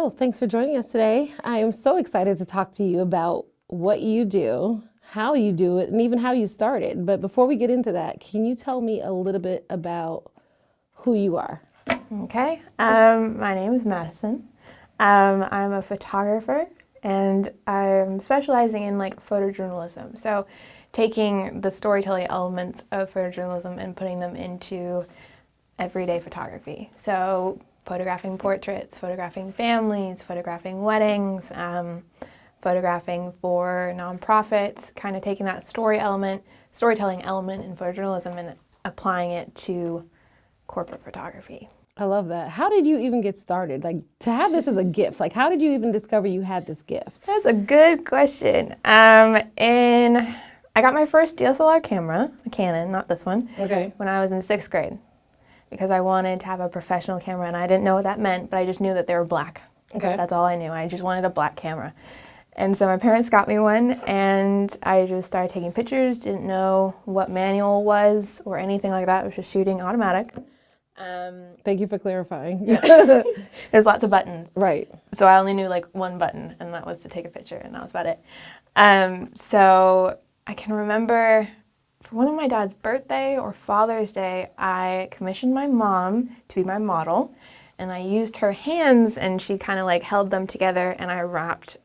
So thanks for joining us today. I am so excited to talk to you about what you do, how you do it, and even how you started. But before we get into that, can you tell me a little bit about who you are? Okay, my name is Maddison. I'm a photographer and I'm specializing in photojournalism. So taking the storytelling elements of photojournalism and putting them into everyday photography. So photographing portraits, photographing families, photographing weddings, photographing for nonprofits, kind of taking that storytelling element in photojournalism and applying it to corporate photography. I love that. How did you even get started? Like, to have this as a gift, like, how did you even discover you had this gift? That's a good question. I got my first DSLR camera, a Canon, not this one, when I was in 6th grade because I wanted to have a professional camera and I didn't know what that meant, but I just knew that they were black. Okay. That's all I knew. I just wanted a black camera. And so my parents got me one and I just started taking pictures, didn't know what manual was or anything like that. It was just shooting automatic. Thank you for clarifying. There's lots of buttons. Right. So I only knew one button, and that was to take a picture, and that was about it. So I can remember for one of my dad's birthday or Father's Day, I commissioned my mom to be my model, and I used her hands, and she kind of held them together, and I wrapped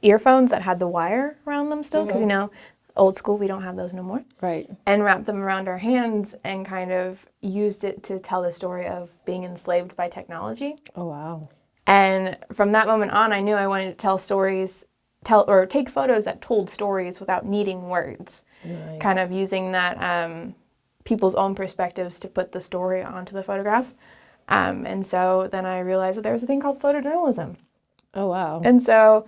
earphones that had the wire around them still, because old school, we don't have those no more. Right. And wrapped them around our hands and kind of used it to tell the story of being enslaved by technology. Oh, wow. And from that moment on, I knew I wanted to tell stories, or take photos that told stories without needing words. Nice. Kind of using that people's own perspectives to put the story onto the photograph. And so then I realized that there was a thing called photojournalism. Oh, wow. And so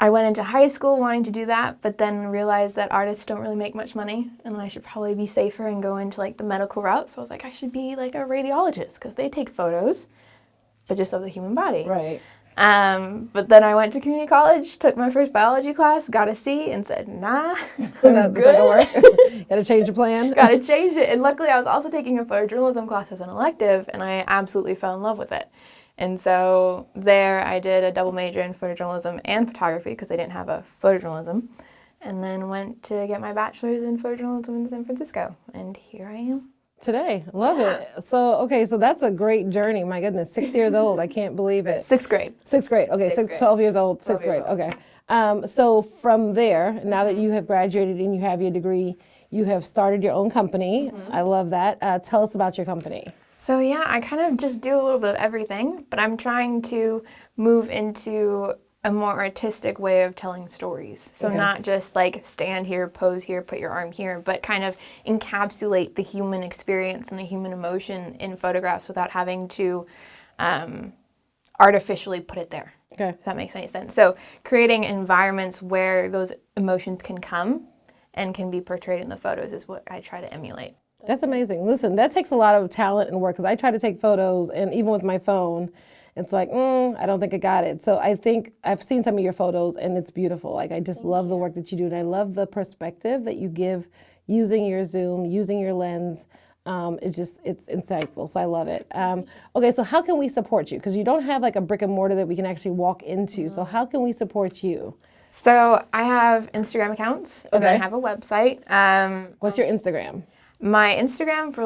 I went into high school wanting to do that, but then realized that artists don't really make much money and I should probably be safer and go into the medical route. So I was like, I should be a radiologist because they take photos, but just of the human body. Right. But then I went to community college, took my first biology class, got a C and said, nah, I'm good. Gotta change your plan. Gotta change it. And luckily I was also taking a photojournalism class as an elective and I absolutely fell in love with it. And so there I did a double major in photojournalism and photography because I didn't have a photojournalism. And then went to get my bachelor's in photojournalism in San Francisco. And here I am. Today. Love it. So that's a great journey. My goodness, 6 years old. I can't believe it. 6th grade. 6th grade. Okay, 12 years old, 6th grade. Okay. So from there, now that you have graduated and you have your degree, you have started your own company. Mm-hmm. I love that. Tell us about your company. So yeah, I kind of just do a little bit of everything, but I'm trying to move into a more artistic way of telling stories. So not just stand here, pose here, put your arm here, but kind of encapsulate the human experience and the human emotion in photographs without having to artificially put it there. Okay. If that makes any sense. So creating environments where those emotions can come and can be portrayed in the photos is what I try to emulate. That's amazing. Listen, that takes a lot of talent and work because I try to take photos and even with my phone, it's I don't think I got it. So I think I've seen some of your photos and it's beautiful. I just love the work that you do and I love the perspective that you give using your zoom, using your lens. It's insightful. So I love it. Okay, so how can we support you? Because you don't have a brick and mortar that we can actually walk into. So how can we support you? So I have Instagram accounts and I have a website. What's your Instagram? My Instagram for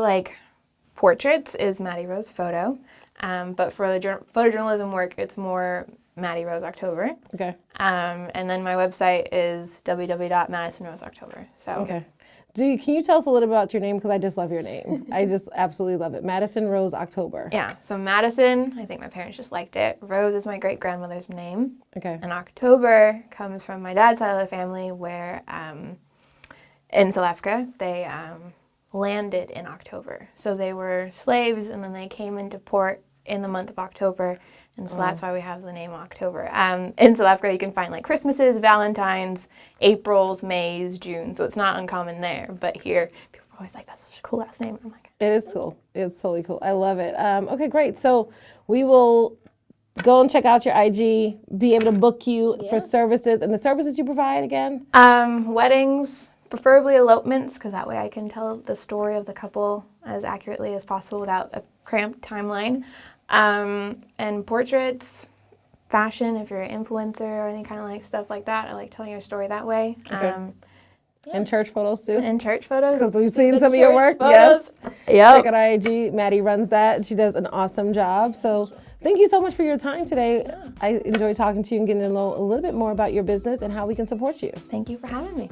portraits is Maddie Rose Photo, but for the photojournalism work, it's more Maddie Rose October. Okay. And then my website is www.madisonroseoctober. So. Okay. Can you tell us a little bit about your name? Because I just love your name. I just absolutely love it. Maddison Rose October. Yeah. So Maddison, I think my parents just liked it. Rose is my great grandmother's name. Okay. And October comes from my dad's side of the family, where in South Africa they landed in October. So they were slaves and then they came into port in the month of October. And so that's why we have the name October. In South Africa, you can find Christmases, Valentines, Aprils, Mays, June. So it's not uncommon there. But here, people are always like, that's such a cool last name. I'm like, it is cool. It's totally cool. I love it. Okay, great. So we will go and check out your IG, be able to book you for services. And the services you provide again? Weddings, preferably elopements, because that way I can tell the story of the couple as accurately as possible without a cramped timeline. And portraits, fashion, if you're an influencer or any kind of like stuff like that. I like telling your story that way. Okay. And church photos too? And church photos. Because we've seen The some of your work. church photos. Yes. Check out IG. Maddie runs that. She does an awesome job. So thank you so much for your time today. I enjoyed talking to you and getting to know a little bit more about your business and how we can support you. Thank you for having me.